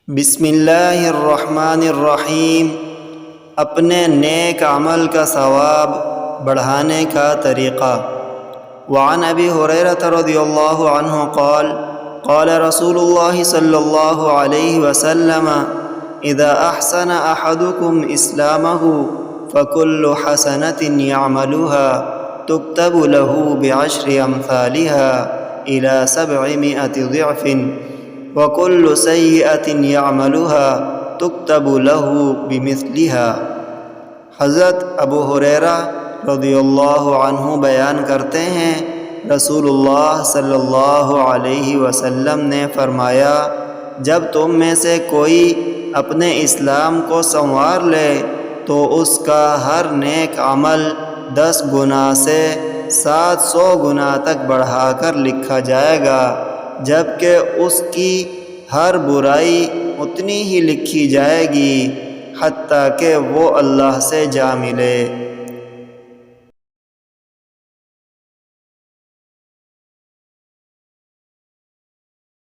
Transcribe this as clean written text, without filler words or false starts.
بسم اللہ الرحمن الرحیم۔ اپنے نیک عمل کا ثواب بڑھانے کا طریقہ۔ وعن ابی ہریرہ رضی اللہ عنہ قال قال رسول اللہ صلی اللہ علیہ وسلم اذا احسن احدکم اسلامہ فکل حسنۃ یعملها تکتب له بعشر امثالها الى 700 ضعف وَكُلُّ سَيِّئَةٍ يَعْمَلُهَا تُكْتَبُ لَهُ بِمِثْلِهَا۔ حضرت ابو ہریرہ رضی اللہ عنہ بیان کرتے ہیں، رسول اللہ صلی اللہ علیہ وسلم نے فرمایا، جب تم میں سے کوئی اپنے اسلام کو سنوار لے تو اس کا ہر نیک عمل 10 گنا سے 700 گنا تک بڑھا کر لکھا جائے گا، جبکہ اس کی ہر برائی اتنی ہی لکھی جائے گی حتیٰ کہ وہ اللہ سے جا ملے۔